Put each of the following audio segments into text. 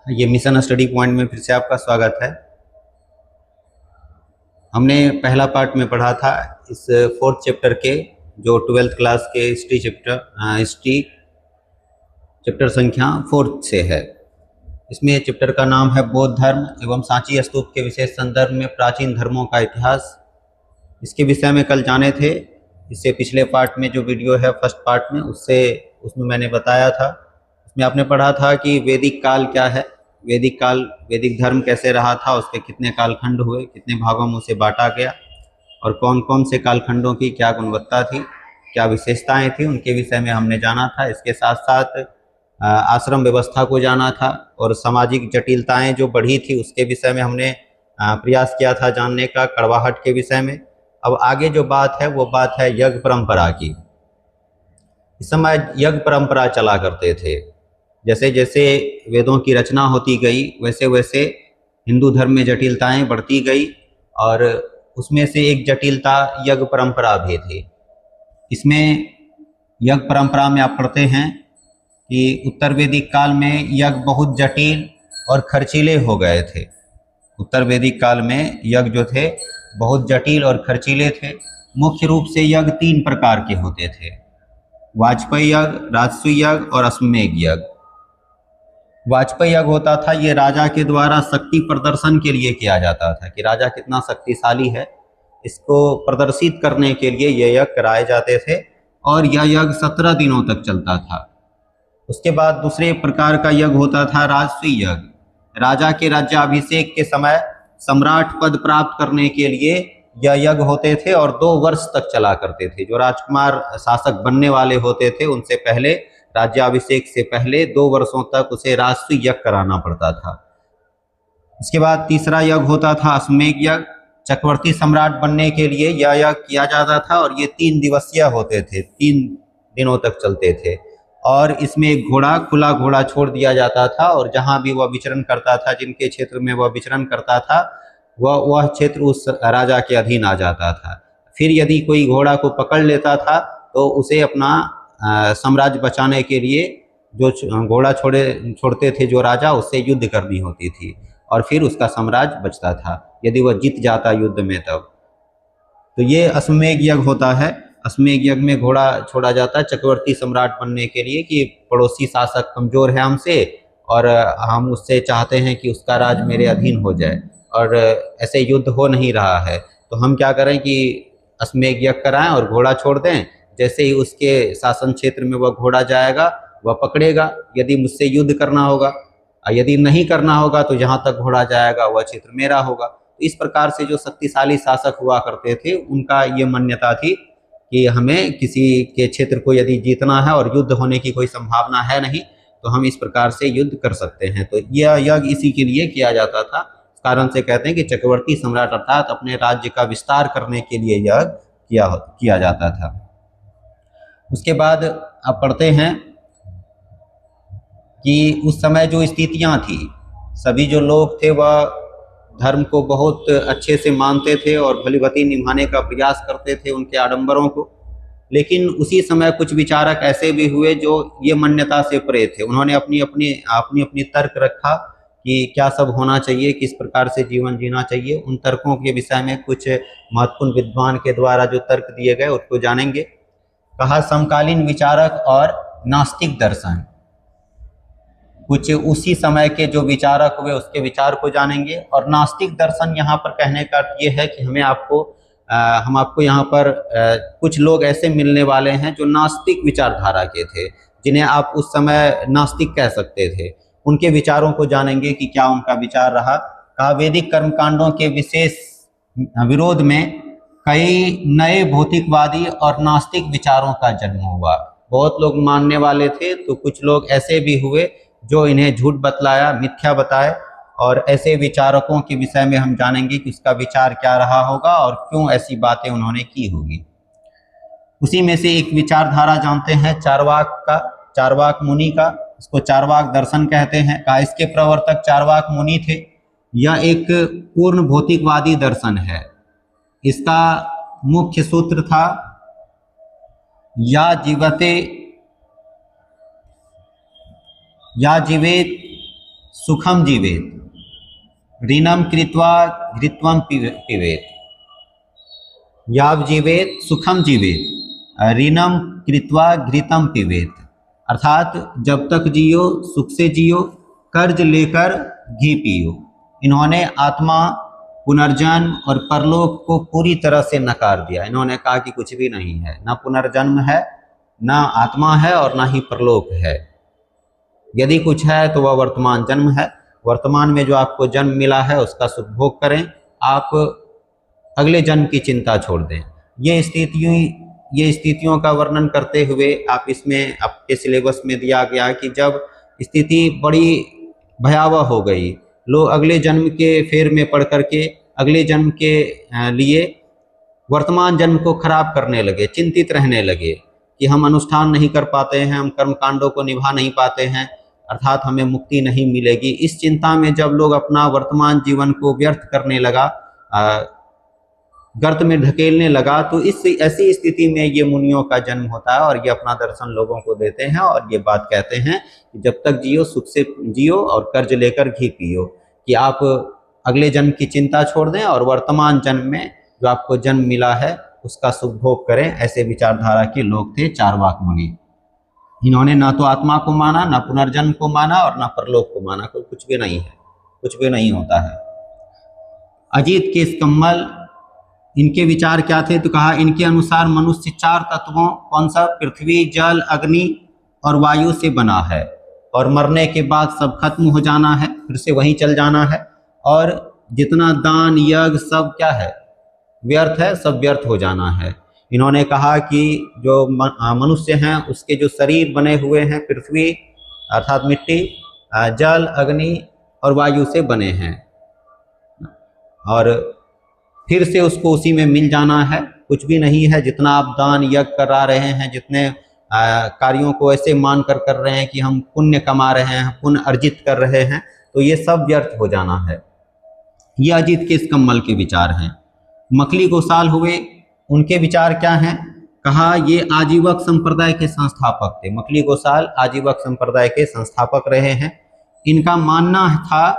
ये mission study point में फिर से आपका स्वागत है। हमने पहला पार्ट में पढ़ा था इस फोर्थ चैप्टर के जो 12th क्लास के हिस्ट्री चैप्टर संख्या 4 से है। इसमें चैप्टर का नाम है बौद्ध धर्म एवं सांची स्तूप के विशेष संदर्भ में प्राचीन धर्मों का इतिहास। इसके विषय में कल जाने थे। इससे पिछले पार्ट में जो वीडियो है फर्स्ट पार्ट में उसमें मैंने बताया था, उसमें आपने पढ़ा था कि वैदिक काल क्या है, वैदिक काल वैदिक धर्म कैसे रहा था, उसके कितने कालखंड हुए, कितने भागों में उसे बांटा गया और कौन कौन से कालखंडों की क्या गुणवत्ता थी, क्या विशेषताएं थी, उनके विषय में हमने जाना था। इसके साथ साथ आश्रम व्यवस्था को जाना था और सामाजिक जटिलताएं जो बढ़ी थी उसके विषय में हमने प्रयास किया था जानने का, कड़वाहट के विषय में। अब आगे जो बात है वो बात है यज्ञ परंपरा की। इस समय यज्ञ परंपरा चला करते थे। जैसे जैसे वेदों की रचना होती गई वैसे वैसे हिंदू धर्म में जटिलताएं बढ़ती गई और उसमें से एक जटिलता यज्ञ परंपरा भी थी। इसमें यज्ञ परंपरा में आप पढ़ते हैं कि उत्तर वैदिक काल में यज्ञ बहुत जटिल और खर्चीले हो गए थे। उत्तर वैदिक काल में यज्ञ जो थे बहुत जटिल और खर्चीले थे। मुख्य रूप से यज्ञ 3 प्रकार के होते थे: वाजपेयी यज्ञ, राजसूय यज्ञ और अश्वमेध यज्ञ। वाजपेयी यज्ञ होता था, ये राजा के द्वारा शक्ति प्रदर्शन के लिए किया जाता था कि राजा कितना शक्तिशाली है, इसको प्रदर्शित करने के लिए ये यज्ञ कराए जाते थे और यह यज्ञ 17 दिनों तक चलता था। उसके बाद दूसरे प्रकार का यज्ञ होता था राजसूय यज्ञ। राजा के राज्याभिषेक के समय सम्राट पद प्राप्त करने के लिए यह यज्ञ होते थे और 2 वर्ष तक चला करते थे। जो राजकुमार शासक बनने वाले होते थे उनसे पहले, राज्याभिषेक से पहले 2 वर्षों तक उसे राजसूय यज्ञ कराना पड़ता था। इसके बाद तीसरा यज्ञ होता था अश्वमेध यज्ञ। चक्रवर्ती सम्राट बनने के लिए यह यज्ञ किया जाता था और ये 3 दिवसीय होते थे, 3 दिनों तक चलते थे और इसमें एक घोड़ा, खुला घोड़ा छोड़ दिया जाता था और जहां भी वह विचरण करता था, जिनके क्षेत्र में वह विचरण करता था, वह क्षेत्र उस राजा के अधीन आ जाता था। फिर यदि कोई घोड़ा को पकड़ लेता था तो उसे अपना साम्राज्य बचाने के लिए जो घोड़ा छोड़ते थे जो राजा, उससे युद्ध करनी होती थी और फिर उसका साम्राज्य बचता था यदि वह जीत जाता युद्ध में तब। तो ये अश्वमेध यज्ञ होता है। अश्वमेध यज्ञ में घोड़ा छोड़ा जाता है चक्रवर्ती सम्राट बनने के लिए कि पड़ोसी शासक कमजोर है हमसे और हम उससे चाहते हैं कि उसका राज मेरे अधीन हो जाए और ऐसे युद्ध हो नहीं रहा है, तो हम क्या करें कि अश्वमेध यज्ञ कराएं और घोड़ा छोड़ दें। जैसे ही उसके शासन क्षेत्र में वह घोड़ा जाएगा वह पकड़ेगा यदि मुझसे युद्ध करना होगा, यदि नहीं करना होगा तो जहाँ तक घोड़ा जाएगा वह क्षेत्र मेरा होगा। तो इस प्रकार से जो शक्तिशाली शासक हुआ करते थे उनका ये मान्यता थी कि हमें किसी के क्षेत्र को यदि जीतना है और युद्ध होने की कोई संभावना है नहीं तो हम इस प्रकार से युद्ध कर सकते हैं। तो यह यज्ञ इसी के लिए किया जाता था। इस कारण से कहते हैं कि चक्रवर्ती सम्राट अर्थात अपने राज्य का विस्तार करने के लिए यज्ञ किया जाता था। उसके बाद आप पढ़ते हैं कि उस समय जो स्थितियां थी, सभी जो लोग थे वह धर्म को बहुत अच्छे से मानते थे और भलीभांति निभाने का प्रयास करते थे उनके आडंबरों को। लेकिन उसी समय कुछ विचारक ऐसे भी हुए जो ये मान्यता से परे थे। उन्होंने अपनी अपनी तर्क रखा कि क्या सब होना चाहिए, किस प्रकार से जीवन जीना चाहिए। उन तर्कों के विषय में कुछ महत्वपूर्ण विद्वान के द्वारा जो तर्क दिए गए उसको जानेंगे। कहा समकालीन विचारक और नास्तिक दर्शन, कुछ उसी समय के जो विचारक हुए उसके विचार को जानेंगे। और नास्तिक दर्शन यहाँ पर कहने का ये है कि हम आपको यहाँ पर कुछ लोग ऐसे मिलने वाले हैं जो नास्तिक विचारधारा के थे, जिन्हें आप उस समय नास्तिक कह सकते थे। उनके विचारों को जानेंगे कि क्या उनका विचार रहा। कहा वैदिक कर्मकांडों के विशेष विरोध में कई नए भौतिकवादी और नास्तिक विचारों का जन्म हुआ। बहुत लोग मानने वाले थे तो कुछ लोग ऐसे भी हुए जो इन्हें झूठ बतलाया, मिथ्या बताए। और ऐसे विचारकों के विषय में हम जानेंगे कि उसका विचार क्या रहा होगा और क्यों ऐसी बातें उन्होंने की होगी। उसी में से एक विचारधारा जानते हैं चारवाक मुनि का। इसको चारवाक दर्शन कहते हैं। कहा इसके प्रवर्तक चारवाक मुनि थे। यह एक पूर्ण भौतिकवादी दर्शन है। इसका मुख्य सूत्र था या जीवेत सुखम जीवेत, ऋणम कृत्वा घृत्वम पिबेत। याव जीवेत सुखम जीवेत, ऋणम कृत्वा घृतम पिबेत। अर्थात जब तक जियो सुख से जियो, कर्ज लेकर घी पियो। इन्होंने आत्मा, पुनर्जन्म और परलोक को पूरी तरह से नकार दिया। इन्होंने कहा कि कुछ भी नहीं है, ना पुनर्जन्म है, ना आत्मा है और ना ही परलोक है। यदि कुछ है तो वह वर्तमान जन्म है। वर्तमान में जो आपको जन्म मिला है उसका सुखभोग करें, आप अगले जन्म की चिंता छोड़ दें। ये स्थितियों का वर्णन करते हुए आप इसमें आपके सिलेबस में दिया गया कि जब स्थिति बड़ी भयावह हो गई, लोग अगले जन्म के फेर में पड़ करके अगले जन्म के लिए वर्तमान जन्म को खराब करने लगे, चिंतित रहने लगे कि हम अनुष्ठान नहीं कर पाते हैं, हम कर्मकांडों को निभा नहीं पाते हैं, अर्थात हमें मुक्ति नहीं मिलेगी। इस चिंता में जब लोग अपना वर्तमान जीवन को व्यर्थ करने लगा, गर्त में ढकेलने लगा, तो ऐसी स्थिति में ये मुनियों का जन्म होता है और ये अपना दर्शन लोगों को देते हैं और ये बात कहते हैं कि जब तक जियो सुख से जियो और कर्ज लेकर घी पियो, कि आप अगले जन्म की चिंता छोड़ दें और वर्तमान जन्म में जो आपको जन्म मिला है उसका सुख भोग करें। ऐसे विचारधारा के लोग थे चारवाक मुनि। इन्होंने ना तो आत्मा को माना, ना पुनर्जन्म को माना और ना परलोक को माना। कुछ भी नहीं है, कुछ भी नहीं होता है। अजीत केशकम्मल, इनके विचार क्या थे? तो कहा इनके अनुसार मनुष्य 4 तत्वों, कौन सा? पृथ्वी, जल, अग्नि और वायु से बना है और मरने के बाद सब खत्म हो जाना है, फिर से वहीं चल जाना है। और जितना दान यज्ञ सब क्या है? व्यर्थ है, सब व्यर्थ हो जाना है। इन्होंने कहा कि जो मनुष्य हैं उसके जो शरीर बने हुए हैं पृथ्वी अर्थात मिट्टी, जल, अग्नि और वायु से बने हैं और फिर से उसको उसी में मिल जाना है। कुछ भी नहीं है। जितना आप दान यज्ञ करा रहे हैं, जितने कार्यों को ऐसे मान कर रहे हैं कि हम पुण्य कमा रहे हैं, पुण्य अर्जित कर रहे हैं, तो ये सब व्यर्थ हो जाना है। ये अजीत केशकम्मल के विचार हैं। मखली गोसाल हुए, उनके विचार क्या हैं? कहा ये आजीवक संप्रदाय के संस्थापक थे। मखली गोसाल आजीवक संप्रदाय के संस्थापक रहे हैं। इनका मानना था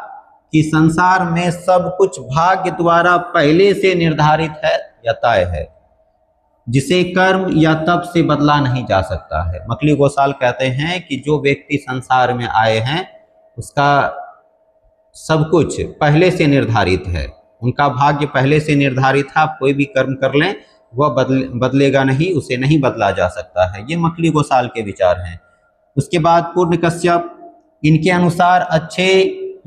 कि संसार में सब कुछ भाग्य द्वारा पहले से निर्धारित है या तय है, जिसे कर्म या तप से बदला नहीं जा सकता है। मखली गोसाल कहते हैं कि जो व्यक्ति संसार में आए हैं उसका सब कुछ पहले से निर्धारित है, उनका भाग्य पहले से निर्धारित है। आप कोई भी कर्म कर लें वह बदलेगा नहीं, उसे नहीं बदला जा सकता है। ये मखली गोसाल के विचार हैं। उसके बाद पूर्ण कश्यप, इनके अनुसार अच्छे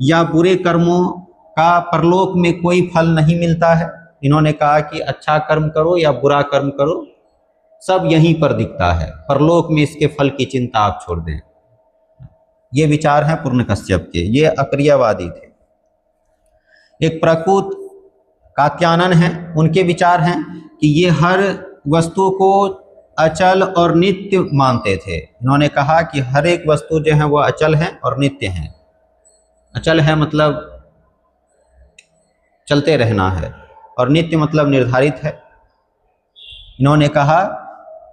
या बुरे कर्मों का परलोक में कोई फल नहीं मिलता है। इन्होंने कहा कि अच्छा कर्म करो या बुरा कर्म करो, सब यहीं पर दिखता है, परलोक में इसके फल की चिंता आप छोड़ दें। ये विचार हैं पूर्ण कश्यप के। ये अक्रियावादी थे। एक प्रकृत कात्यायन हैं, उनके विचार हैं कि ये हर वस्तु को अचल और नित्य मानते थे। इन्होंने कहा कि हर एक वस्तु जो है वह अचल है और नित्य है। अचल है मतलब चलते रहना है और नित्य मतलब निर्धारित है। इन्होंने कहा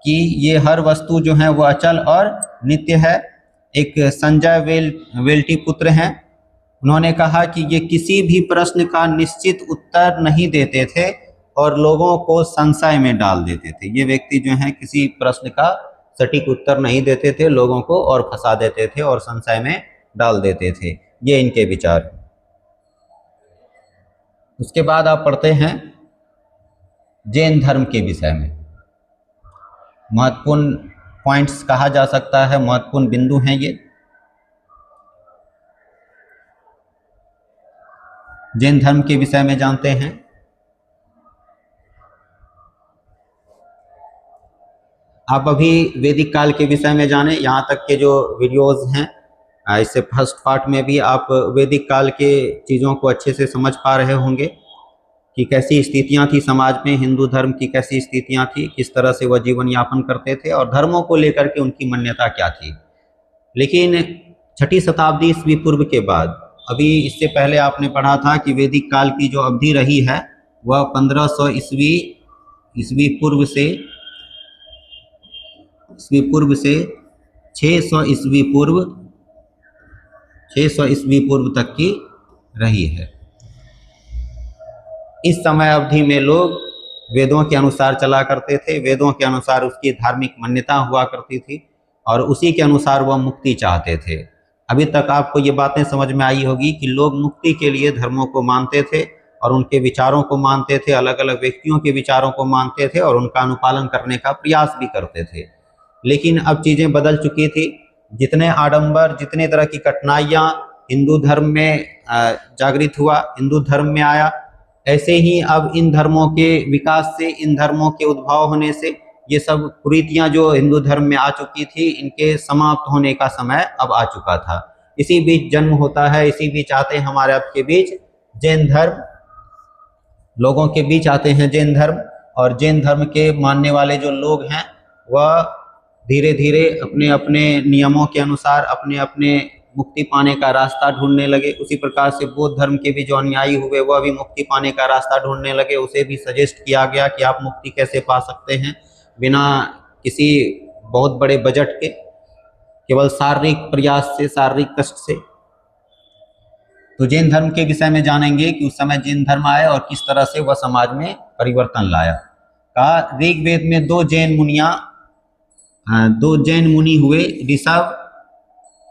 कि ये हर वस्तु जो है वह अचल और नित्य है। एक संजय वेल्टी पुत्र हैं, उन्होंने कहा कि ये किसी भी प्रश्न का निश्चित उत्तर नहीं देते थे और लोगों को संशय में डाल देते थे। ये व्यक्ति जो हैं किसी प्रश्न का सटीक उत्तर नहीं देते थे, लोगों को और फंसा देते थे और संशय में डाल देते थे। ये इनके विचार। उसके बाद आप पढ़ते हैं जैन धर्म के विषय में। महत्वपूर्ण पॉइंट्स कहा जा सकता है, महत्वपूर्ण बिंदु हैं ये। जैन धर्म के विषय में जानते हैं। आप अभी वैदिक काल के विषय में जाने, यहाँ तक के जो वीडियोस हैं इससे फर्स्ट पार्ट में भी आप वैदिक काल के चीज़ों को अच्छे से समझ पा रहे होंगे कि कैसी स्थितियाँ थी समाज में, हिंदू धर्म की कैसी स्थितियाँ थी, किस तरह से वह जीवन यापन करते थे और धर्मों को लेकर के उनकी मान्यता क्या थी। लेकिन 6ठी शताब्दी ईस्वी पूर्व के बाद, अभी इससे पहले आपने पढ़ा था कि वैदिक काल की जो अवधि रही है वह 1500 ईस्वी पूर्व से 600 ईस्वी पूर्व 600 ईस्वी पूर्व तक की रही है। इस समय अवधि में लोग वेदों के अनुसार चला करते थे, वेदों के अनुसार उसकी धार्मिक मान्यता हुआ करती थी और उसी के अनुसार वह मुक्ति चाहते थे। अभी तक आपको ये बातें समझ में आई होगी कि लोग मुक्ति के लिए धर्मों को मानते थे और उनके विचारों को मानते थे, अलग अलग व्यक्तियों के विचारों को मानते थे और उनका अनुपालन करने का प्रयास भी करते थे। लेकिन अब चीज़ें बदल चुकी थी। जितने आडंबर, जितने तरह की कठिनाइयाँ हिंदू धर्म में जागृत हुआ, हिंदू धर्म में आया, ऐसे ही अब इन धर्मों के विकास से, इन धर्मों के उद्भव होने से ये सब कुरीतियाँ जो हिंदू धर्म में आ चुकी थी, इनके समाप्त होने का समय अब आ चुका था। इसी बीच जन्म होता है, इसी बीच आते हैं हमारे आपके बीच जैन धर्म, लोगों के बीच आते हैं जैन धर्म। और जैन धर्म के मानने वाले जो लोग हैं वह धीरे धीरे अपने अपने नियमों के अनुसार अपने अपने मुक्ति पाने का रास्ता ढूंढने लगे। उसी प्रकार से बौद्ध धर्म के भी जो अनुयायी हुए वह भी मुक्ति पाने का रास्ता ढूंढने लगे। उसे भी सजेस्ट किया गया कि आप मुक्ति कैसे पा सकते हैं बिना किसी बहुत बड़े बजट के, केवल शारीरिक प्रयास से, शारीरिक कष्ट से। तो जैन धर्म के विषय में जानेंगे कि उस समय जैन धर्म आया और किस तरह से वह समाज में परिवर्तन लाया। कहा ऋग्वेद में दो जैन मुनि हुए, ऋषभ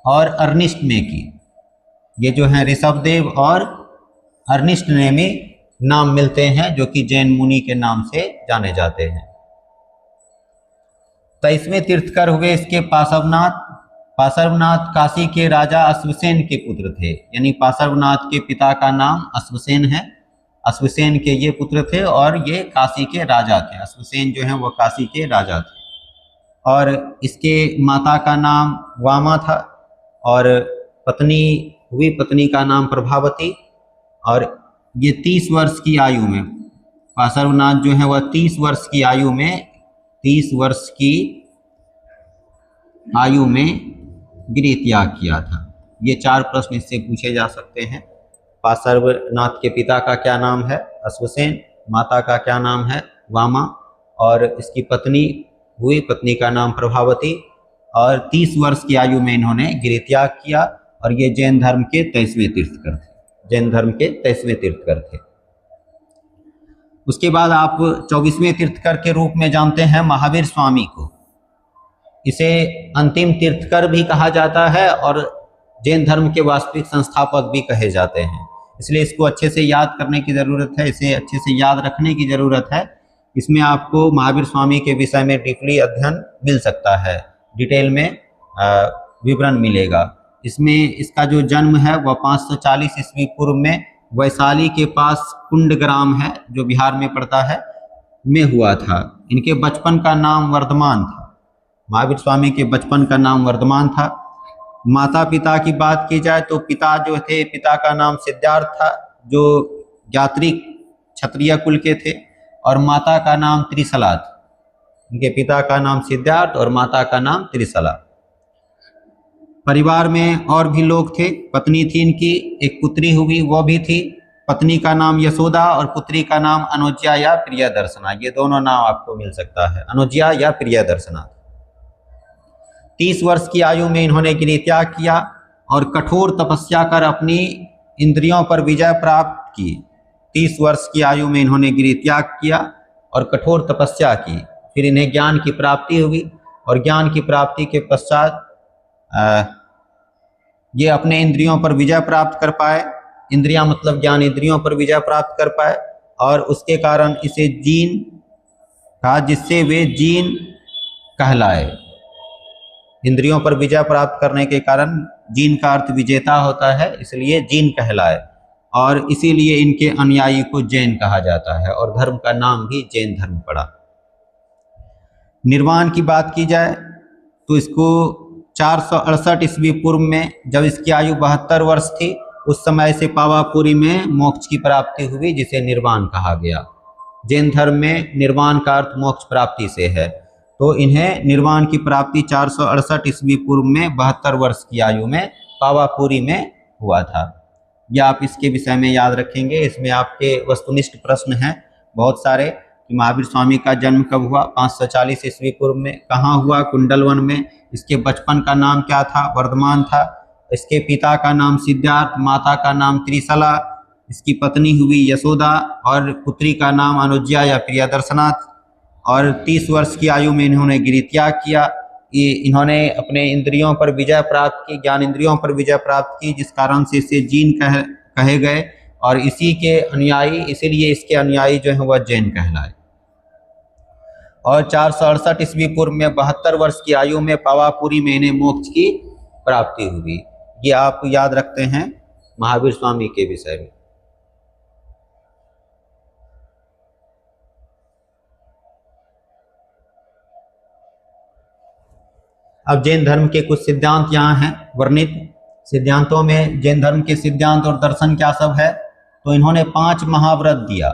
और अरनिष्ट में की। ये जो है ऋषभदेव और अरनिष्ट ने में नाम मिलते हैं, जो कि जैन मुनि के नाम से जाने जाते हैं। 23वें तीर्थकर हुए इसके पार्श्वनाथ। पार्श्वनाथ काशी के राजा अश्वसेन के पुत्र थे, यानी पार्श्वनाथ के पिता का नाम अश्वसेन है, अश्वसेन के ये पुत्र थे और ये काशी के राजा थे। अश्वसेन जो है वो काशी के राजा थे और इसके माता का नाम वामा था और पत्नी का नाम प्रभावती। और ये 30 वर्ष की आयु में, पार्श्वनाथ जो है वह 30 वर्ष की आयु में गृह त्याग किया था। ये 4 प्रश्न इससे पूछे जा सकते हैं। पार्श्वनाथ के पिता का क्या नाम है? अश्वसेन। माता का क्या नाम है? वामा। और इसकी पत्नी का नाम प्रभावती। और 30 वर्ष की आयु में इन्होंने गृह त्याग किया और ये जैन धर्म के 23वें तीर्थकर थे। जैन धर्म के 23वें तीर्थकर थे। उसके बाद आप 24वें तीर्थकर के रूप में जानते हैं महावीर स्वामी को। इसे अंतिम तीर्थकर भी कहा जाता है और जैन धर्म के वास्तविक संस्थापक भी कहे जाते हैं। इसलिए इसको अच्छे से याद करने की ज़रूरत है, इसे अच्छे से याद रखने की ज़रूरत है। इसमें आपको महावीर स्वामी के विषय में डीपली अध्ययन मिल सकता है, डिटेल में विवरण मिलेगा। इसमें इसका जो जन्म है वह 540 ईस्वी पूर्व में वैशाली के पास कुंडग्राम है, जो बिहार में पड़ता है, में हुआ था। इनके बचपन का नाम वर्धमान था। महावीर स्वामी के बचपन का नाम वर्धमान था। माता पिता की बात की जाए तो पिता जो थे, पिता का नाम सिद्धार्थ था, जो यात्रिक क्षत्रिय कुल के थे, और माता का नाम त्रिशला था। इनके पिता का नाम सिद्धार्थ और माता का नाम त्रिशला। परिवार में और भी लोग थे। पत्नी थी इनकी, एक पुत्री हुई, वो भी थी। पत्नी का नाम यशोदा और पुत्री का नाम अनुज्या या प्रियदर्शना। ये दोनों नाम आपको मिल सकता है, अनुज्या या प्रियदर्शना। 30 वर्ष की आयु में इन्होंने गृह त्याग किया और कठोर तपस्या कर अपनी इंद्रियों पर विजय प्राप्त की। 30 वर्ष की आयु में इन्होंने गृह त्याग किया और कठोर तपस्या की। फिर इन्हें ज्ञान की प्राप्ति हुई और ज्ञान की प्राप्ति के पश्चात ये अपने इंद्रियों पर विजय प्राप्त कर पाए। इंद्रियां मतलब ज्ञान इंद्रियों पर विजय प्राप्त कर पाए और उसके कारण इसे जीन कहा, जिससे वे जीन कहलाए। इंद्रियों पर विजय प्राप्त करने के कारण जीन का अर्थ विजेता होता है, इसलिए जीन कहलाए और इसीलिए इनके अनुयायी को जैन कहा जाता है और धर्म का नाम भी जैन धर्म पड़ा। निर्वाण की बात की जाए तो इसको 468 ईस्वी पूर्व में, जब इसकी आयु 72 वर्ष थी, उस समय से पावापुरी में मोक्ष की प्राप्ति हुई, जिसे निर्वाण कहा गया। जैन धर्म में निर्वाण का अर्थ मोक्ष प्राप्ति से है, तो इन्हें निर्वाण की प्राप्ति 468 ईस्वी पूर्व में 72 वर्ष की आयु में पावापुरी में हुआ था। यह आप इसके विषय में याद रखेंगे। इसमें आपके वस्तुनिष्ठ प्रश्न हैं बहुत सारे कि महावीर स्वामी का जन्म कब हुआ? 540 ईस्वी पूर्व में। कहाँ हुआ? कुंडलवन में। इसके बचपन का नाम क्या था? वर्धमान था। इसके पिता का नाम सिद्धार्थ, माता का नाम त्रिशला, इसकी पत्नी हुई यशोदा और पुत्री का नाम अनुज्ञा या प्रियदर्शनाथ। और 30 वर्ष की आयु में इन्होंने गिरित्याग किया। ये इन्होंने अपने इंद्रियों पर विजय प्राप्त की, ज्ञान इंद्रियों पर विजय प्राप्त की, जिस कारण से इसे जीन कहे गए। और इसी के अनुयायी, इसीलिए इसके अनुयायी जो है वह जैन कहलाए। और 468 ईस्वी पूर्व में 72 वर्ष की आयु में पावापुरी में इन्हें मोक्ष की प्राप्ति हुई। ये आप याद रखते हैं महावीर स्वामी के विषय में। अब जैन धर्म के कुछ सिद्धांत यहाँ हैं वर्णित। सिद्धांतों में जैन धर्म के सिद्धांत और दर्शन क्या सब है, तो इन्होंने 5 महाव्रत दिया।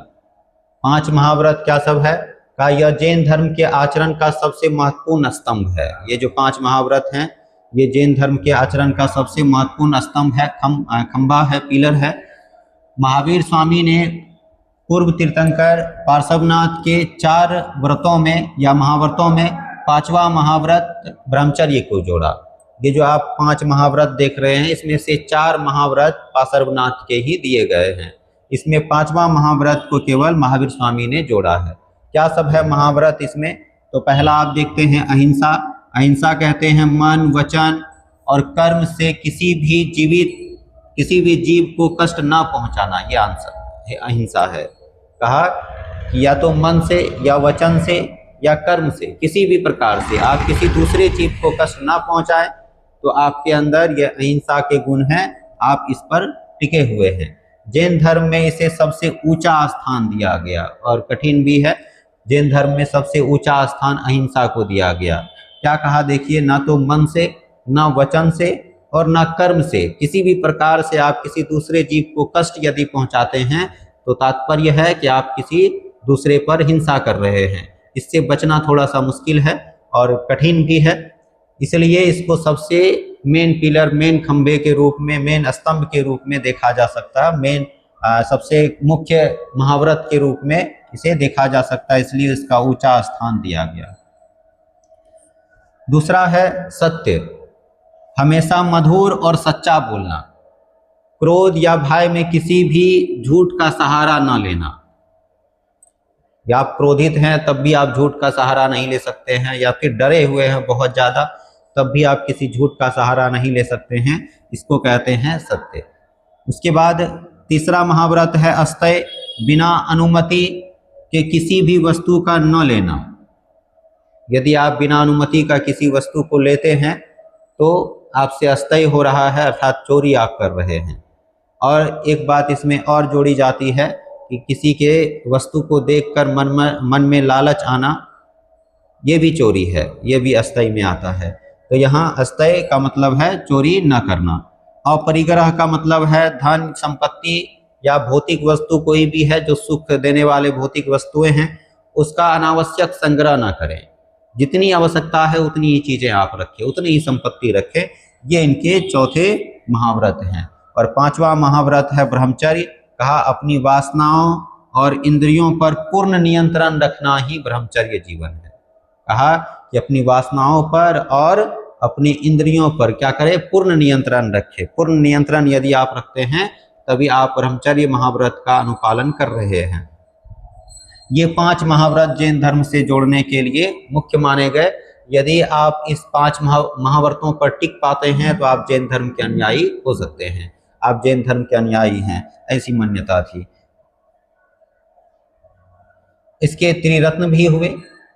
5 महाव्रत क्या सब है का, यह जैन धर्म के आचरण का सबसे महत्वपूर्ण स्तंभ है। ये जो 5 महाव्रत हैं ये जैन धर्म के आचरण का सबसे महत्वपूर्ण स्तंभ है, खंभा है, पिलर है। महावीर स्वामी ने पूर्व तीर्थंकर पार्श्वनाथ के 4 व्रतों में या महाव्रतों में 5वां महाव्रत ब्रह्मचर्य को जोड़ा। ये जो आप 5 महाव्रत देख रहे हैं इसमें से 4 महाव्रत पार्श्वनाथ के ही दिए गए हैं। इसमें 5वां महाव्रत को केवल महावीर स्वामी ने जोड़ा है। क्या सब है महाव्रत इसमें, तो पहला आप देखते हैं अहिंसा। अहिंसा कहते हैं मन, वचन और कर्म से किसी भी जीव को कष्ट ना पहुंचाना, ये आंसर अहिंसा है। कहा कि या तो मन से या वचन से या कर्म से, किसी भी प्रकार से आप किसी दूसरे जीव को कष्ट ना पहुंचाएं, तो आपके अंदर ये अहिंसा के गुण हैं, आप इस पर टिके हुए हैं। जैन धर्म में इसे सबसे ऊंचा स्थान दिया गया और कठिन भी है। जैन धर्म में सबसे ऊंचा स्थान अहिंसा को दिया गया। क्या कहा देखिए, ना तो मन से, ना वचन से और ना कर्म से, किसी भी प्रकार से आप किसी दूसरे जीव को कष्ट यदि पहुंचाते हैं तो तात्पर्य है कि आप किसी दूसरे पर हिंसा कर रहे हैं। इससे बचना थोड़ा सा मुश्किल है और कठिन भी है, इसलिए इसको सबसे मेन पिलर, मेन खंभे के रूप में, मेन स्तंभ के रूप में देखा जा सकता है। मेन सबसे मुख्य महाव्रत के रूप में इसे देखा जा सकता है, इसलिए इसका ऊंचा स्थान दिया गया। दूसरा है सत्य, हमेशा मधुर और सच्चा बोलना। क्रोध या भय में किसी भी झूठ का सहारा न लेना। या आप क्रोधित हैं तब भी आप झूठ का सहारा नहीं ले सकते हैं, या फिर डरे हुए हैं बहुत ज़्यादा तब भी आप किसी झूठ का सहारा नहीं ले सकते हैं, इसको कहते हैं सत्य। उसके बाद तीसरा महाव्रत है अस्थेय, बिना अनुमति के किसी भी वस्तु का न लेना। यदि आप बिना अनुमति का किसी वस्तु को लेते हैं तो आपसे अस्थेय हो रहा है, अर्थात चोरी आप कर रहे हैं। और एक बात इसमें और जोड़ी जाती है कि किसी के वस्तु को देखकर मन में लालच आना, ये भी चोरी है, ये भी अस्थेय में आता है। तो यहाँ अस्थेय का मतलब है चोरी न करना। अपरिग्रह का मतलब है धन संपत्ति या भौतिक वस्तु कोई भी है जो सुख देने वाले भौतिक वस्तुएं हैं, उसका अनावश्यक संग्रह न करें। जितनी आवश्यकता है उतनी ही चीजें आप रखें, उतनी ही संपत्ति रखें। ये इनके चौथे महाव्रत हैं। और 5वां महाव्रत है ब्रह्मचर्य। कहा अपनी वासनाओं और इंद्रियों पर पूर्ण नियंत्रण रखना ही ब्रह्मचर्य जीवन है। कहा कि अपनी वासनाओं पर और अपनी इंद्रियों पर क्या करें, पूर्ण नियंत्रण रखें। पूर्ण नियंत्रण यदि आप रखते हैं तभी आप ब्रह्मचर्य महाव्रत का अनुपालन कर रहे हैं। ये 5 महाव्रत जैन धर्म से जोड़ने के लिए मुख्य माने गए। यदि आप इस 5 महाव्रतों पर टिक पाते हैं तो आप जैन धर्म के अनुयायी हो सकते हैं, आप जैन धर्म के अनुयायी हैं, ऐसी मान्यता थी। इसके त्रिरत्न भी हुए।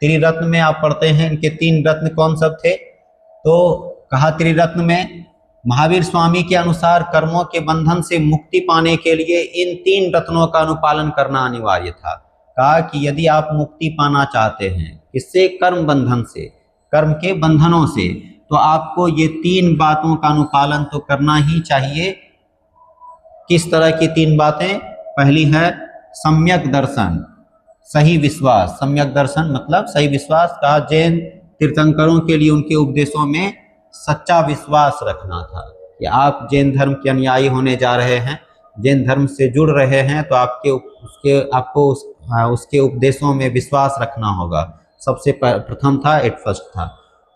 त्रिरत्न में आप पढ़ते हैं इनके 3 रत्न कौन सब थे, तो कहा त्रिरत्न में महावीर स्वामी के अनुसार कर्मों के बंधन से मुक्ति पाने के लिए इन 3 रत्नों का अनुपालन करना अनिवार्य था। कहा कि यदि आप मुक्ति पाना चाहते हैं, इससे कर्म बंधन से, कर्म के बंधनों से, तो आपको ये 3 बातों का अनुपालन तो करना ही चाहिए। किस तरह की 3 बातें? पहली है सम्यक दर्शन, सही विश्वास। सम्यक दर्शन मतलब सही विश्वास। कहा जैन तीर्थंकरों के लिए उनके उपदेशों में सच्चा विश्वास रखना था कि आप जैन धर्म के अनुयायी होने जा रहे हैं, जैन धर्म से जुड़ रहे हैं, तो आपको उसके उपदेशों में विश्वास रखना होगा। सबसे प्रथम था, एट फर्स्ट था।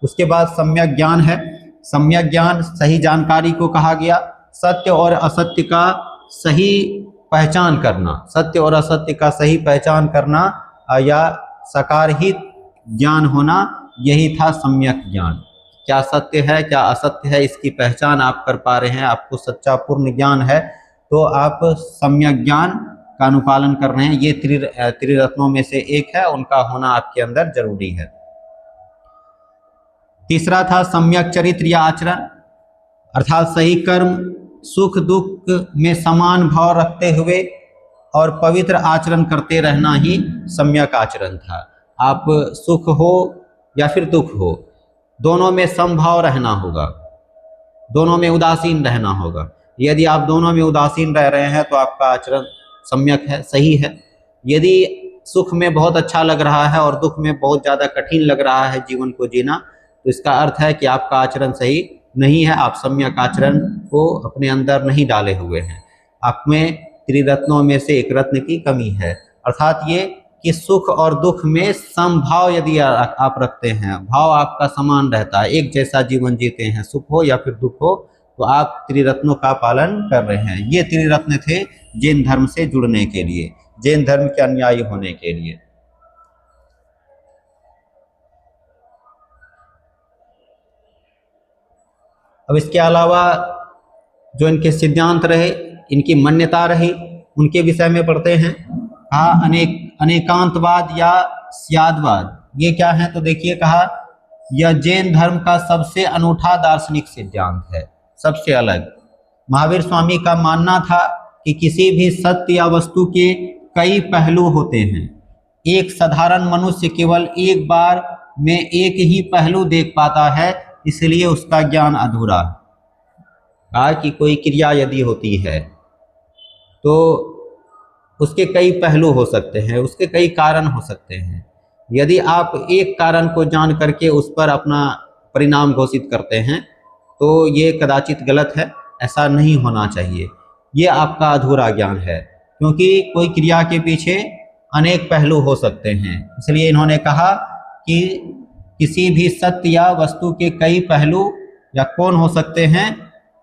उसके बाद सम्यक ज्ञान है। सम्यक ज्ञान सही जानकारी को कहा गया। सत्य और असत्य का सही पहचान करना, सत्य और असत्य का सही पहचान करना या सकारहित ज्ञान होना, यही था सम्यक ज्ञान। क्या सत्य है क्या असत्य है इसकी पहचान आप कर पा रहे हैं, आपको सच्चा पूर्ण ज्ञान है, तो आप सम्यक ज्ञान का अनुपालन कर रहे हैं। ये त्रिरत्नों में से एक है, उनका होना आपके अंदर जरूरी है। तीसरा था सम्यक चरित्र या आचरण, अर्थात सही कर्म, सुख दुख में समान भाव रखते हुए और पवित्र आचरण करते रहना ही सम्यक आचरण था। आप सुख हो या फिर दुख हो, दोनों में समभाव रहना होगा, दोनों में उदासीन रहना होगा। यदि आप दोनों में उदासीन रह रहे हैं तो आपका आचरण सम्यक है, सही है। यदि सुख में बहुत अच्छा लग रहा है और दुख में बहुत ज़्यादा कठिन लग रहा है जीवन को जीना, तो इसका अर्थ है कि आपका आचरण सही नहीं है, आप सम्यक आचरण को अपने अंदर नहीं डाले हुए हैं। आप में त्रिरत्नों में से एक रत्न की कमी है, अर्थात ये कि सुख और दुख में समभाव यदि आप रखते हैं, भाव आपका समान रहता है, एक जैसा जीवन जीते हैं, सुख हो या फिर दुख हो, तो आप त्रिरत्नों का पालन कर रहे हैं। ये त्रिरत्न थे जैन धर्म से जुड़ने के लिए, जैन धर्म के अनुयायी होने के लिए। अब इसके अलावा जो इनके सिद्धांत रहे, इनकी मान्यता रही, उनके विषय में पढ़ते हैं। हाँ, अनेकांतवाद या स्यादवाद, ये क्या है? तो देखिए, कहा यह जैन धर्म का सबसे अनूठा दार्शनिक सिद्धांत है, सबसे अलग। महावीर स्वामी का मानना था कि किसी भी सत्य या वस्तु के कई पहलू होते हैं, एक साधारण मनुष्य केवल एक बार में एक ही पहलू देख पाता है, इसलिए उसका ज्ञान अधूरा है। कहा कि कोई क्रिया यदि होती है तो उसके कई पहलू हो सकते हैं, उसके कई कारण हो सकते हैं। यदि आप एक कारण को जान करके उस पर अपना परिणाम घोषित करते हैं तो ये कदाचित गलत है, ऐसा नहीं होना चाहिए। ये आपका अधूरा ज्ञान है, क्योंकि कोई क्रिया के पीछे अनेक पहलू हो सकते हैं। इसलिए इन्होंने कहा कि किसी भी सत्य या वस्तु के कई पहलू या कौन हो सकते हैं,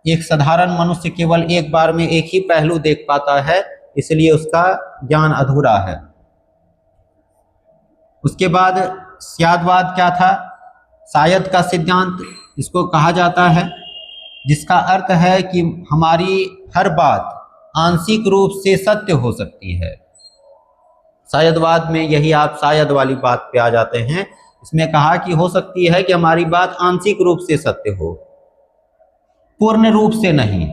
एक साधारण मनुष्य केवल एक बार में एक ही पहलू देख पाता है, इसलिए उसका ज्ञान अधूरा है। उसके बाद स्यादवाद क्या था? शायद का सिद्धांत इसको कहा जाता है, जिसका अर्थ है कि हमारी हर बात आंशिक रूप से सत्य हो सकती है। शायदवाद में यही आप शायद वाली बात पे आ जाते हैं। इसमें कहा कि हो सकती है कि हमारी बात आंशिक रूप से सत्य हो, पूर्ण रूप से नहीं।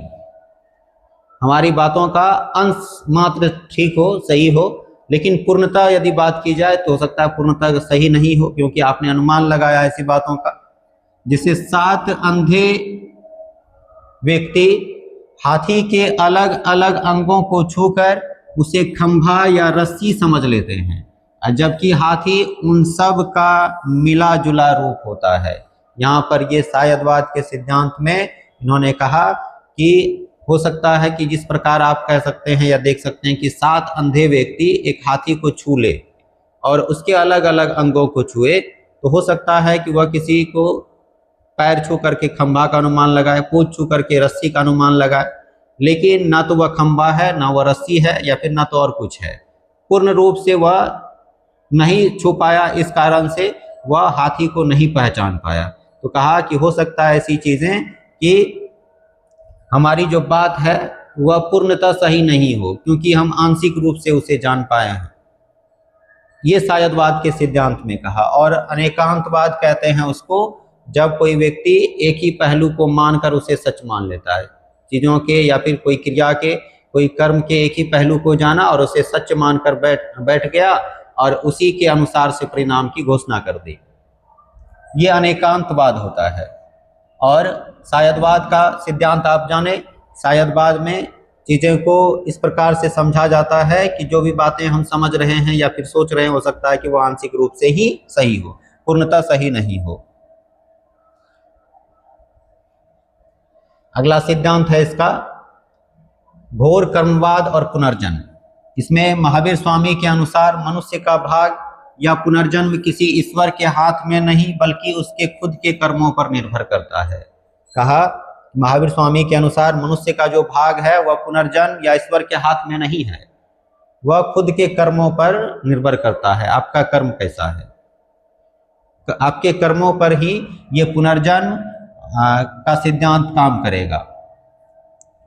हमारी बातों का अंश मात्र ठीक हो, सही हो, लेकिन पूर्णता यदि बात की जाए तो हो सकता है पूर्णता सही नहीं हो, क्योंकि आपने अनुमान लगाया ऐसी बातों का। जिसे 7 अंधे व्यक्ति हाथी के अलग अलग अंगों को छूकर उसे खंभा या रस्सी समझ लेते हैं, जबकि हाथी उन सब का मिला जुला रूप होता है। यहाँ पर ये शायदवाद के सिद्धांत में इन्होंने कहा कि हो सकता है कि जिस प्रकार आप कह सकते हैं या देख सकते हैं कि 7 अंधे व्यक्ति एक हाथी को छू ले और उसके अलग अलग अंगों को छुए, तो हो सकता है कि वह किसी को पैर छू करके खंभा का अनुमान लगाए, पूंछ छू करके रस्सी का अनुमान लगाए, लेकिन ना तो वह खंभा है, ना वह रस्सी है, या फिर ना तो और कुछ है। पूर्ण रूप से वह नहीं छू पाया, इस कारण से वह हाथी को नहीं पहचान पाया। तो कहा कि हो सकता है ऐसी चीजें कि हमारी जो बात है वह पूर्णतः सही नहीं हो, क्योंकि हम आंशिक रूप से उसे जान पाए हैं। ये शायदवाद के सिद्धांत में कहा। और अनेकांतवाद कहते हैं उसको, जब कोई व्यक्ति एक ही पहलू को मानकर उसे सच मान लेता है, चीजों के या फिर कोई क्रिया के, कोई कर्म के एक ही पहलू को जाना और उसे सच मानकर बैठ गया और उसी के अनुसार से परिणाम की घोषणा कर दी। ये अनेकांतवाद होता है। और शायदवाद का सिद्धांत आप जाने, शायदवाद में चीज़ों को इस प्रकार से समझा जाता है कि जो भी बातें हम समझ रहे हैं या फिर सोच रहे हैं, हो सकता है कि वो आंशिक रूप से ही सही हो, पूर्णतः सही नहीं हो। अगला सिद्धांत है इसका घोर कर्मवाद और पुनर्जन्म। इसमें महावीर स्वामी के अनुसार मनुष्य का भाग या पुनर्जन्म किसी ईश्वर के हाथ में नहीं, बल्कि उसके खुद के कर्मों पर निर्भर करता है। कहा महावीर स्वामी के अनुसार मनुष्य का जो भाग है वह पुनर्जन्म या ईश्वर के हाथ में नहीं है, वह खुद के कर्मों पर निर्भर करता है। आपका कर्म कैसा है, आपके कर्मों पर ही ये पुनर्जन्म का सिद्धांत काम करेगा।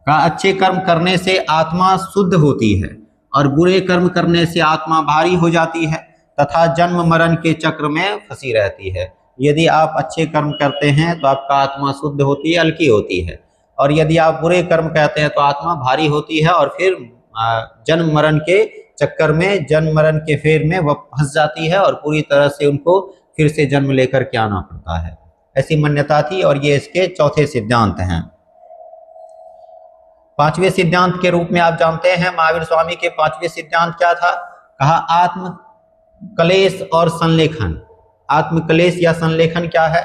का अच्छे कर्म करने से आत्मा शुद्ध होती है और बुरे कर्म करने से आत्मा भारी हो जाती है तथा जन्म मरण के चक्र में फंसी रहती है। यदि आप अच्छे कर्म करते हैं तो आपका आत्मा शुद्ध होती है, हल्की होती है, और यदि आप बुरे कर्म करते हैं तो आत्मा भारी होती है और फिर जन्म मरण के चक्कर में, जन्म मरण के फेर में वह फंस जाती है और पूरी तरह से उनको फिर से जन्म लेकर के आना पड़ता है। ऐसी मान्यता थी और ये इसके चौथे सिद्धांत हैं। पांचवें सिद्धांत के रूप में आप जानते हैं महावीर स्वामी के पांचवें सिद्धांत क्या था। कहा आत्म क्लेश और संलेखन। आत्म क्लेश या संलेखन क्या है।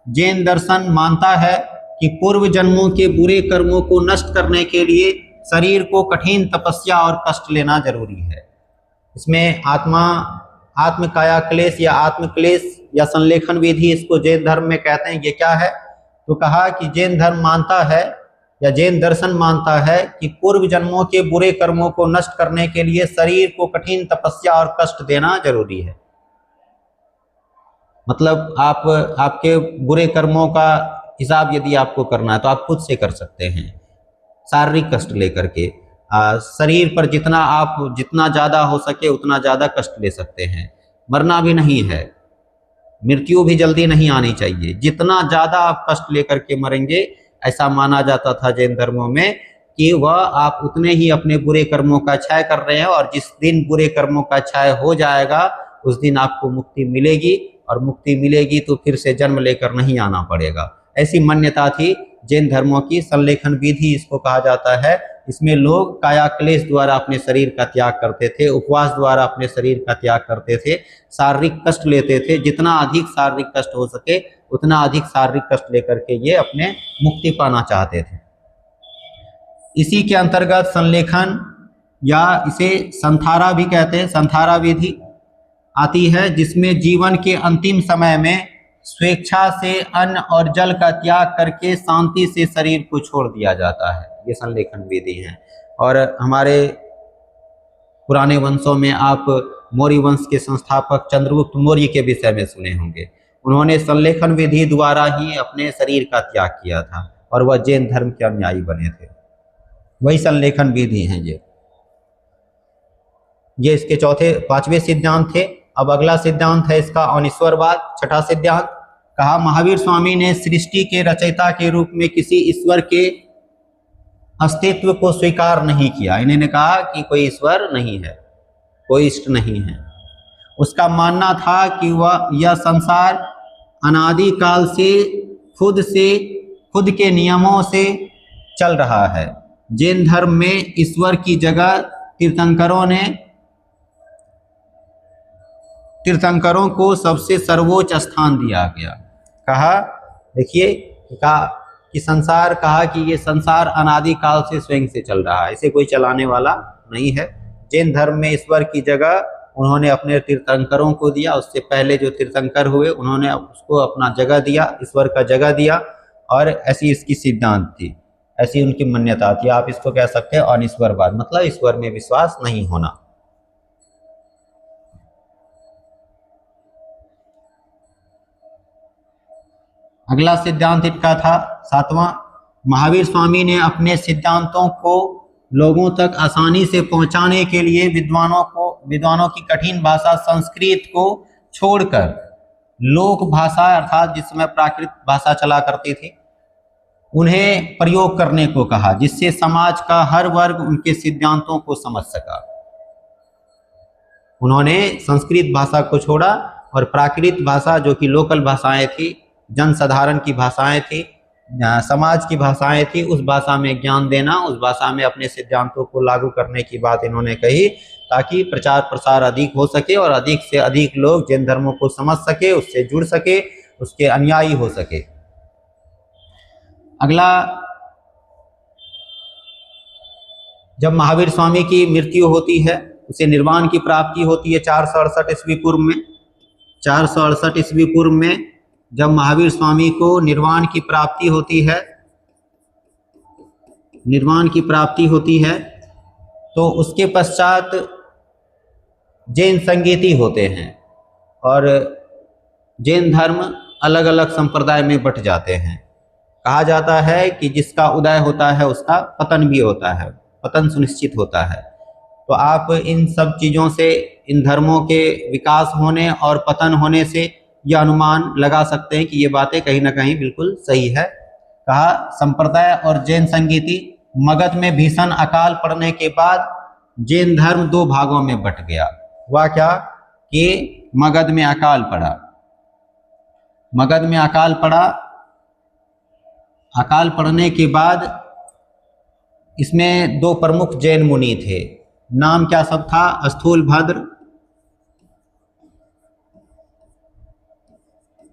जैन दर्शन मानता है कि पूर्व जन्मों के बुरे कर्मों को नष्ट करने के लिए शरीर को कठिन तपस्या और कष्ट लेना जरूरी है। इसमें आत्म काया क्लेश या आत्म क्लेश या संलेखन विधि, इसको जैन धर्म में कहते हैं। ये क्या है, तो कहा कि जैन धर्म मानता है या जैन दर्शन मानता है कि पूर्व जन्मों के बुरे कर्मों को नष्ट करने के लिए शरीर को कठिन तपस्या और कष्ट देना जरूरी है। मतलब आपके बुरे कर्मों का हिसाब यदि आपको करना है तो आप खुद से कर सकते हैं, शारीरिक कष्ट लेकर के। शरीर पर जितना ज़्यादा हो सके उतना ज़्यादा कष्ट ले सकते हैं। मरना भी नहीं है, मृत्यु भी जल्दी नहीं आनी चाहिए। जितना ज़्यादा आप कष्ट लेकर के मरेंगे, ऐसा माना जाता था जैन धर्मों में कि वह आप उतने ही अपने बुरे कर्मों का क्षय कर रहे हैं, और जिस दिन बुरे कर्मों का क्षय हो जाएगा उस दिन आपको मुक्ति मिलेगी, और मुक्ति मिलेगी तो फिर से जन्म लेकर नहीं आना पड़ेगा। ऐसी मान्यता थी जैन धर्मों की। संलेखन विधि इसको कहा जाता है। इसमें लोग काया क्लेश द्वारा अपने शरीर का त्याग करते थे, उपवास द्वारा अपने शरीर का त्याग करते थे, शारीरिक कष्ट लेते थे। जितना अधिक शारीरिक कष्ट हो सके उतना अधिक शारीरिक कष्ट लेकर के ये अपने मुक्ति पाना चाहते थे। इसी के अंतर्गत संलेखन या इसे संथारा भी कहते हैं, संथारा विधि आती है, जिसमें जीवन के अंतिम समय में स्वेच्छा से अन्न और जल का त्याग करके शांति से शरीर को छोड़ दिया जाता है। ये संलेखन विधि है। और हमारे पुराने वंशों में आप मौर्य वंश के संस्थापक चंद्रगुप्त मौर्य के विषय में सुने होंगे। उन्होंने संलेखन विधि द्वारा ही अपने शरीर का त्याग किया था और वह जैन धर्म के अनुयायी बने थे। वही संलेखन विधि हैं ये इसके पांचवें सिद्धांत थे। अब अगला सिद्धांत है इसका अनिश्वरवाद, छठा सिद्धांत। कहा महावीर स्वामी ने सृष्टि के रचयिता के रूप में किसी ईश्वर के अस्तित्व को स्वीकार नहीं किया। इन्होंने कहा कि कोई ईश्वर नहीं है, कोई इष्ट नहीं है। उसका मानना था कि यह संसार अनादि काल से खुद के नियमों से चल रहा है। जैन धर्म में ईश्वर की जगह तीर्थंकरों को सबसे सर्वोच्च स्थान दिया गया। कहा देखिए, कहा कि ये संसार अनादि काल से स्वयं से चल रहा है, इसे कोई चलाने वाला नहीं है। जैन धर्म में ईश्वर की जगह उन्होंने अपने तीर्थंकरों को दिया। उससे पहले जो तीर्थंकर हुए उन्होंने उसको अपना जगह दिया, ईश्वर का जगह दिया, और ऐसी इसकी सिद्धांत थी, ऐसी उनकी मान्यता थी। आप इसको कह सकते हैं अनिश्वरवाद, मतलब ईश्वर में विश्वास नहीं होना। अगला सिद्धांत इनका था सातवां। महावीर स्वामी ने अपने सिद्धांतों को लोगों तक आसानी से पहुंचाने के लिए विद्वानों की कठिन भाषा संस्कृत को छोड़कर लोक भाषा, अर्थात जिस समय प्राकृत भाषा चला करती थी, उन्हें प्रयोग करने को कहा, जिससे समाज का हर वर्ग उनके सिद्धांतों को समझ सका। उन्होंने संस्कृत भाषा को छोड़ा और प्राकृत भाषा, जो कि लोकल भाषाएं थी, जनसाधारण की भाषाएं थी, समाज की भाषाएं थी, उस भाषा में ज्ञान देना, उस भाषा में अपने सिद्धांतों को लागू करने की बात इन्होंने कही, ताकि प्रचार प्रसार अधिक हो सके और अधिक से अधिक लोग जैन धर्मों को समझ सके, उससे जुड़ सके, उसके अनुयायी हो सके। अगला, जब महावीर स्वामी की मृत्यु होती है, उसे निर्वाण की प्राप्ति होती है 468 ईस्वी पूर्व में। 468 ईस्वी पूर्व में जब महावीर स्वामी को निर्वाण की प्राप्ति होती है, तो उसके पश्चात जैन संगीति होते हैं और जैन धर्म अलग अलग संप्रदाय में बट जाते हैं। कहा जाता है कि जिसका उदय होता है उसका पतन भी होता है, पतन सुनिश्चित होता है। तो आप इन सब चीज़ों से, इन धर्मों के विकास होने और पतन होने से यह अनुमान लगा सकते हैं कि ये बातें कहीं ना कहीं बिल्कुल सही है। कहा संप्रदाय और जैन संगीति, मगध में भीषण अकाल पड़ने के बाद जैन धर्म दो भागों में बट गया। हुआ क्या कि मगध में अकाल पड़ा। मगध में अकाल पड़ा, अकाल पड़ने के बाद इसमें दो प्रमुख जैन मुनि थे। नाम क्या सब था?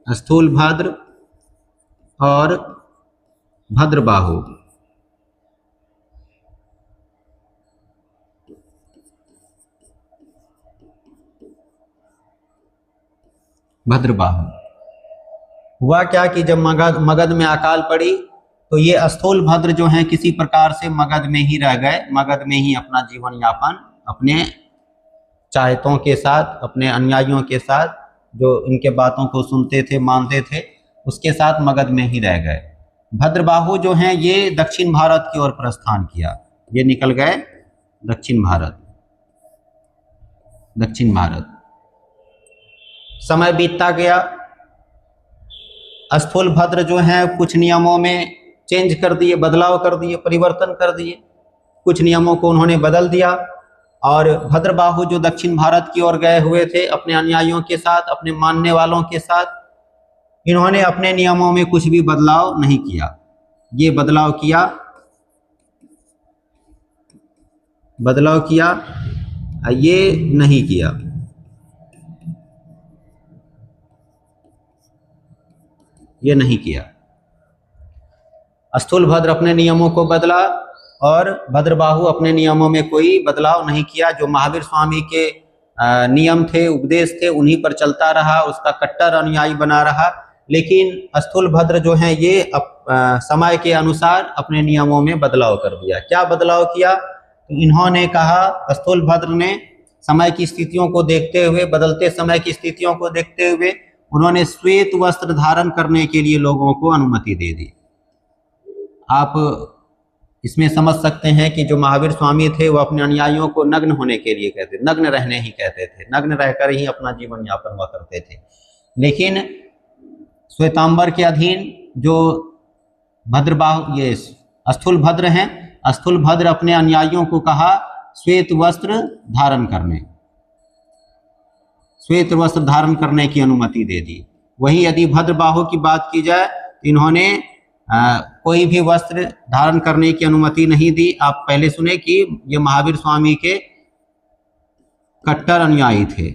स्थूलभद्र और भद्रबाहु। हुआ क्या कि जब मगध में अकाल पड़ी तो ये स्थूलभद्र जो हैं किसी प्रकार से मगध में ही रह गए, मगध में ही अपना जीवन यापन अपने चाहतों के साथ, अपने अनुयायियों के साथ, जो इनके बातों को सुनते थे, मानते थे, उसके साथ मगध में ही रह गए। भद्रबाहु जो हैं ये दक्षिण भारत की ओर प्रस्थान किया, ये निकल गए दक्षिण भारत। समय बीतता गया, स्थूलभद्र जो हैं कुछ नियमों में चेंज कर दिए, बदलाव कर दिए, परिवर्तन कर दिए, कुछ नियमों को उन्होंने बदल दिया। और भद्रबाहु जो दक्षिण भारत की ओर गए हुए थे अपने अनुयायियों के साथ, अपने मानने वालों के साथ, इन्होंने अपने नियमों में कुछ भी बदलाव नहीं किया। ये बदलाव किया, ये नहीं किया। स्थूलभद्र अपने नियमों को बदला और भद्रबाहु अपने नियमों में कोई बदलाव नहीं किया। जो महावीर स्वामी के नियम थे, उपदेश थे, उन्हीं पर चलता रहा, उसका कट्टर अनुयायी बना रहा। लेकिन स्थूलभद्र जो हैं ये समय के अनुसार अपने नियमों में बदलाव कर दिया। क्या बदलाव किया? तो इन्होंने कहा, स्थूलभद्र ने समय की स्थितियों को देखते हुए, बदलते समय की स्थितियों को देखते हुए उन्होंने श्वेत वस्त्र धारण करने के लिए लोगों को अनुमति दे दी। आप इसमें समझ सकते हैं कि जो महावीर स्वामी थे वो अपने अनुयायियों को नग्न होने के लिए कहते, नग्न रहने ही कहते थे, नग्न रहकर ही अपना जीवन यापन हुआ करते थे। लेकिन श्वेतांबर के अधीन जो भद्रबाहु, ये स्थूलभद्र हैं, स्थूलभद्र अपने अनुयायियों को कहा श्वेत वस्त्र धारण करने की अनुमति दे दी। वहीं यदि भद्रबाहु की बात की जाए तो इन्होंने कोई भी वस्त्र धारण करने की अनुमति नहीं दी। आप पहले सुने कि ये महावीर स्वामी के कट्टर अनुयायी थे,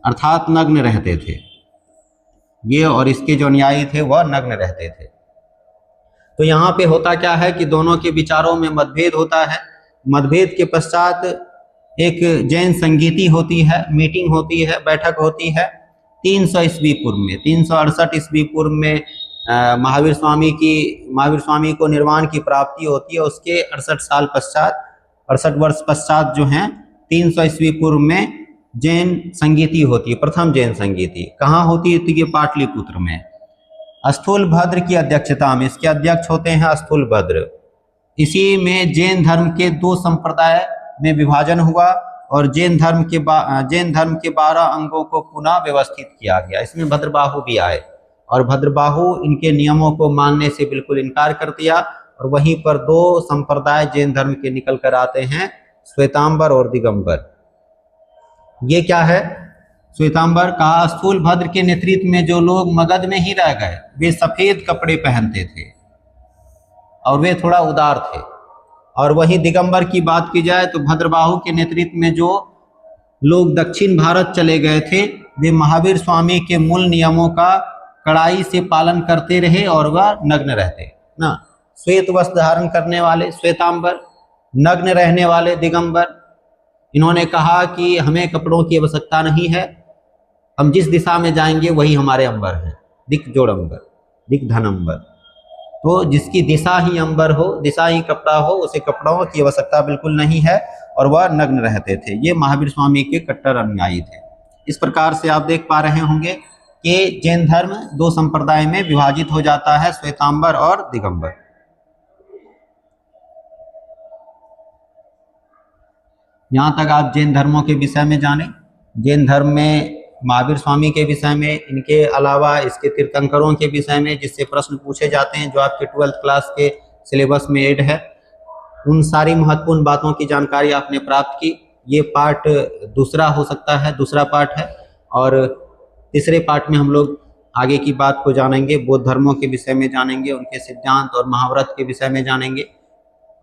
अर्थात नग्न रहते थे। ये और इसके जो अनुयायी थे वह नग्न रहते थे। तो यहाँ पे होता क्या है कि दोनों के विचारों में मतभेद होता है। मतभेद के पश्चात एक जैन संगीति होती है, मीटिंग होती है, बैठक होती है 300 ईस्वी पूर्व में, 368 ईस्वी पूर्व में महावीर स्वामी को निर्वाण की प्राप्ति होती है। उसके 68 वर्ष पश्चात जो हैं 300 ईस्वी पूर्व में जैन संगीति होती है, प्रथम जैन संगीति। कहाँ होती है? तो ये पाटलिपुत्र में, स्थूलभद्र की अध्यक्षता में। इसके अध्यक्ष होते हैं स्थूलभद्र। इसी में जैन धर्म के दो संप्रदाय में विभाजन हुआ और जैन धर्म के 12 अंगों को पुनः व्यवस्थित किया गया। इसमें भद्रबाहु भी आए और भद्रबाहु इनके नियमों को मानने से बिल्कुल इनकार कर दिया। और वहीं पर दो संप्रदाय जैन धर्म के निकल कर आते हैं, श्वेतांबर और दिगंबर। ये क्या है? श्वेतांबर कहा, स्थूलभद्र के नेतृत्व में जो लोग मगध में ही रह गए वे सफेद कपड़े पहनते थे और वे थोड़ा उदार थे। और वहीं दिगंबर की बात की जाए तो भद्रबाहु के नेतृत्व में जो लोग दक्षिण भारत चले गए थे वे महावीर स्वामी के मूल नियमों का कड़ाई से पालन करते रहे और वह नग्न रहते ना। श्वेत वस्त्र धारण करने वाले श्वेतांबर, नग्न रहने वाले दिगंबर। इन्होंने कहा कि हमें कपड़ों की आवश्यकता नहीं है, हम जिस दिशा में जाएंगे वही हमारे अंबर है। दिक जोड़ अंबर, दिक धन अंबर। तो जिसकी दिशा ही अंबर हो, दिशा ही कपड़ा हो, उसे कपड़ों की आवश्यकता बिल्कुल नहीं है और वह नग्न रहते थे। ये महावीर स्वामी के कट्टर अनुयायी थे। इस प्रकार से आप देख पा रहे होंगे कि जैन धर्म दो संप्रदाय में विभाजित हो जाता है, श्वेतांबर और दिगंबर। यहाँ तक आप जैन धर्मों के विषय में जाने। जैन धर्म में महावीर स्वामी के विषय में, इनके अलावा इसके तीर्थंकरों के विषय में जिससे प्रश्न पूछे जाते हैं, जो आपके 12th क्लास के सिलेबस में ऐड है, उन सारी महत्वपूर्ण बातों की जानकारी आपने प्राप्त की। ये पार्ट दूसरा हो सकता है, दूसरा पार्ट है। और तीसरे पार्ट में हम लोग आगे की बात को जानेंगे, बौद्ध धर्मों के विषय में जानेंगे, उनके सिद्धांत और महाव्रत के विषय में जानेंगे।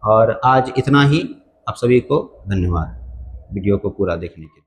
और आज इतना ही। आप सभी को धन्यवाद वीडियो को पूरा देखने के लिए।